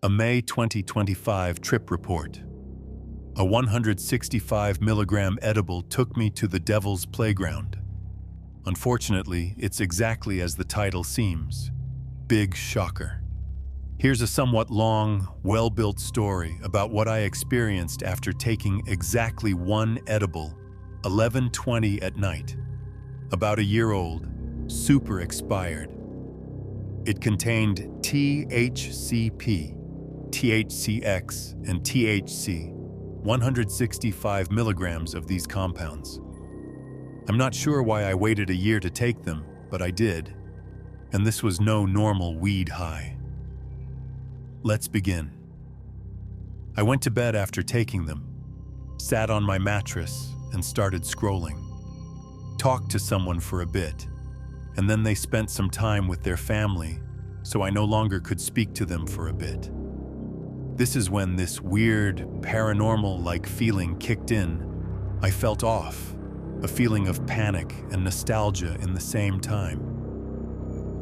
A May 2025 trip report. A 165 milligram edible took me to the devil's playground. Unfortunately, it's exactly as the title seems. Big shocker. Here's a somewhat long, well-built story about what I experienced after taking exactly one edible, 11:20 at night. About a year old, super expired. It contained THC-P, THC-X, and THC, 165 milligrams of these compounds. I'm not sure why I waited a year to take them, but I did, and this was no normal weed high. Let's begin. I went to bed after taking them, sat on my mattress, and started scrolling. Talked to someone for a bit, and then they spent some time with their family, so I no longer could speak to them for a bit. This is when this weird, paranormal-like feeling kicked in. I felt off, a feeling of panic and nostalgia in the same time.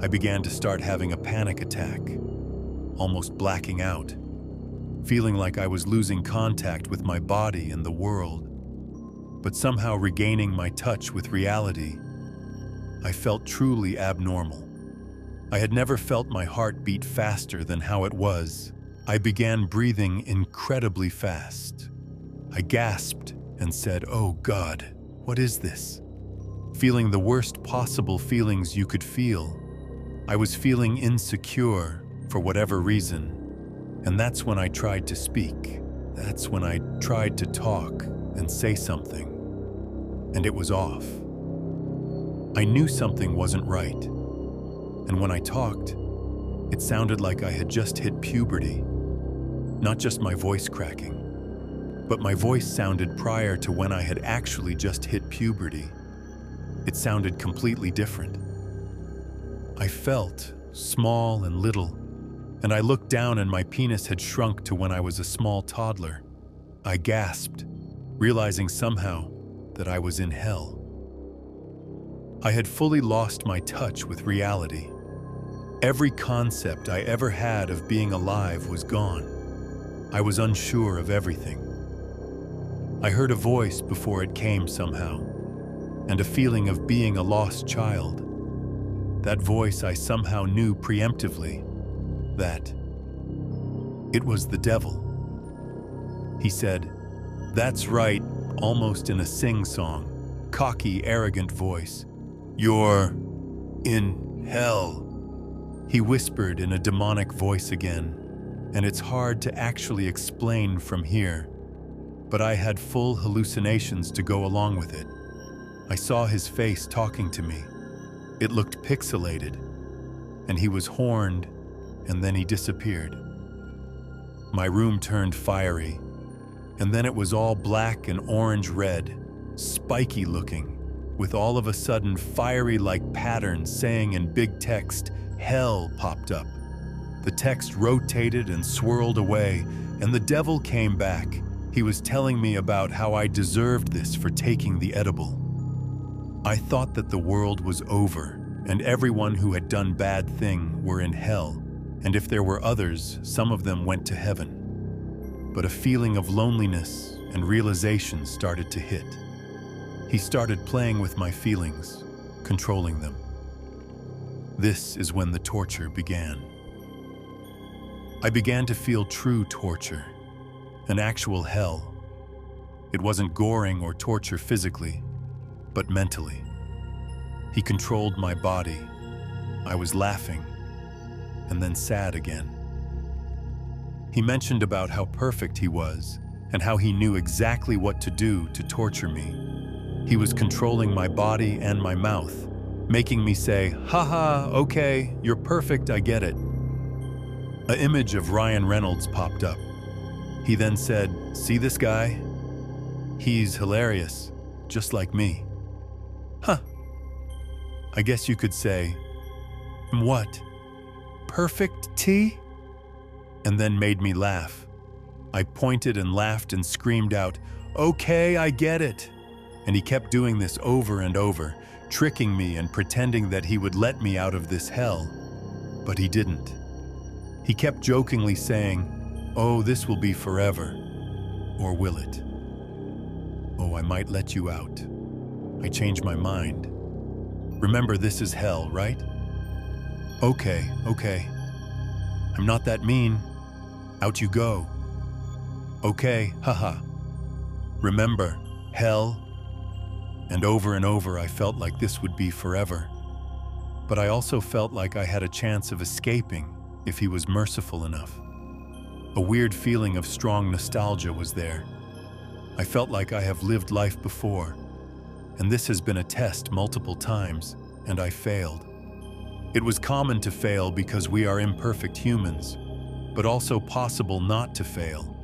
I began to start having a panic attack, almost blacking out, feeling like I was losing contact with my body and the world, but somehow regaining my touch with reality. I felt truly abnormal. I had never felt my heart beat faster than how it was. I began breathing incredibly fast. I gasped and said, "Oh God, what is this?" Feeling the worst possible feelings you could feel. I was feeling insecure for whatever reason, and that's when I tried to speak. That's when I tried to talk and say something, and it was off. I knew something wasn't right, and when I talked, it sounded like I had just hit puberty. Not just my voice cracking, but my voice sounded prior to when I had actually just hit puberty. It sounded completely different. I felt small and little, and I looked down and my penis had shrunk to when I was a small toddler. I gasped, realizing somehow that I was in hell. I had fully lost my touch with reality. Every concept I ever had of being alive was gone. I was unsure of everything. I heard a voice before it came somehow, and a feeling of being a lost child. That voice I somehow knew preemptively, that it was the devil. He said, "That's right," almost in a sing-song, cocky, arrogant voice. "You're in hell." He whispered in a demonic voice again, and it's hard to actually explain from here, but I had full hallucinations to go along with it. I saw his face talking to me. It looked pixelated, and he was horned, and then he disappeared. My room turned fiery, and then it was all black and orange-red, spiky looking, with all of a sudden fiery-like patterns saying in big text, "Hell" popped up. The text rotated and swirled away, and the devil came back. He was telling me about how I deserved this for taking the edible. I thought that the world was over, and everyone who had done bad thing were in hell, and if there were others, some of them went to heaven. But a feeling of loneliness and realization started to hit. He started playing with my feelings, controlling them. This is when the torture began. I began to feel true torture, an actual hell. It wasn't goring or torture physically, but mentally. He controlled my body. I was laughing, and then sad again. He mentioned about how perfect he was, and how he knew exactly what to do to torture me. He was controlling my body and my mouth, making me say, "Haha, okay, you're perfect, I get it." An image of Ryan Reynolds popped up. He then said, "See this guy? He's hilarious, just like me." Huh. I guess you could say, "What? Perfect tea?" And then made me laugh. I pointed and laughed and screamed out, "Okay, I get it." And he kept doing this over and over, tricking me and pretending that he would let me out of this hell. But he didn't. He kept jokingly saying, "Oh, this will be forever." Or will it? "Oh, I might let you out." I changed my mind. "Remember, this is hell, right?" Okay. I'm not that mean. Out you go." "Okay, haha. Remember, hell." And over I felt like this would be forever. But I also felt like I had a chance of escaping if he was merciful enough. A weird feeling of strong nostalgia was there. I felt like I have lived life before, and this has been a test multiple times, and I failed. It was common to fail because we are imperfect humans, but also possible not to fail.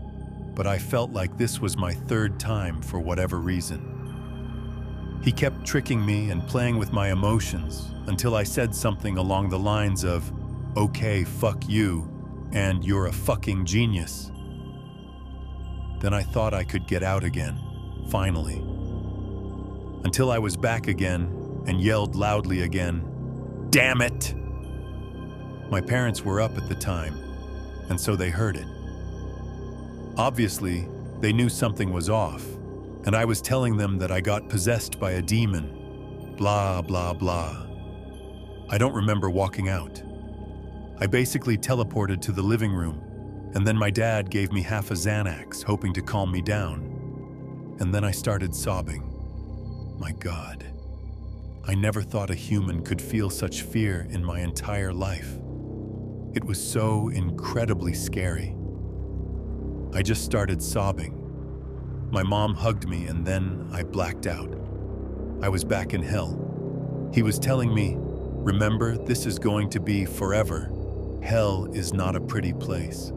But I felt like this was my third time for whatever reason. He kept tricking me and playing with my emotions until I said something along the lines of, "Okay, fuck you, and you're a fucking genius." Then I thought I could get out again, finally. Until I was back again and yelled loudly again, "Damn it!" My parents were up at the time, and so they heard it. Obviously, they knew something was off, and I was telling them that I got possessed by a demon. Blah, blah, blah. I don't remember walking out. I basically teleported to the living room, and then my dad gave me half a Xanax, hoping to calm me down. And then I started sobbing. My God. I never thought a human could feel such fear in my entire life. It was so incredibly scary. I just started sobbing. My mom hugged me, and then I blacked out. I was back in hell. He was telling me, "Remember, this is going to be forever. Hell is not a pretty place."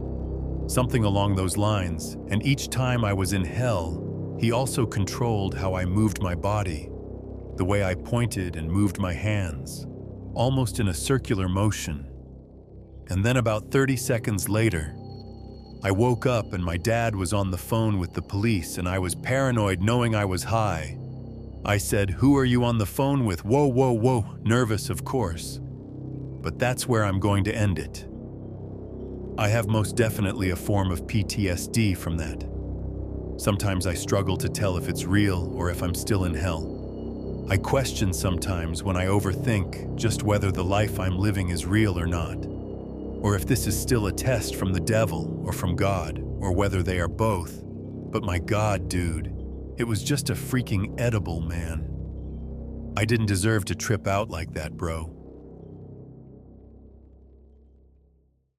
Something along those lines, and each time I was in hell, he also controlled how I moved my body, the way I pointed and moved my hands, almost in a circular motion. And then about 30 seconds later, I woke up and my dad was on the phone with the police, and I was paranoid knowing I was high. I said, "Who are you on the phone with?" Whoa, nervous of course. But that's where I'm going to end it. I have most definitely a form of PTSD from that. Sometimes I struggle to tell if it's real or if I'm still in hell. I question sometimes when I overthink just whether the life I'm living is real or not, or if this is still a test from the devil or from God, or whether they are both. But my God, dude, it was just a freaking edible, man. I didn't deserve to trip out like that, bro.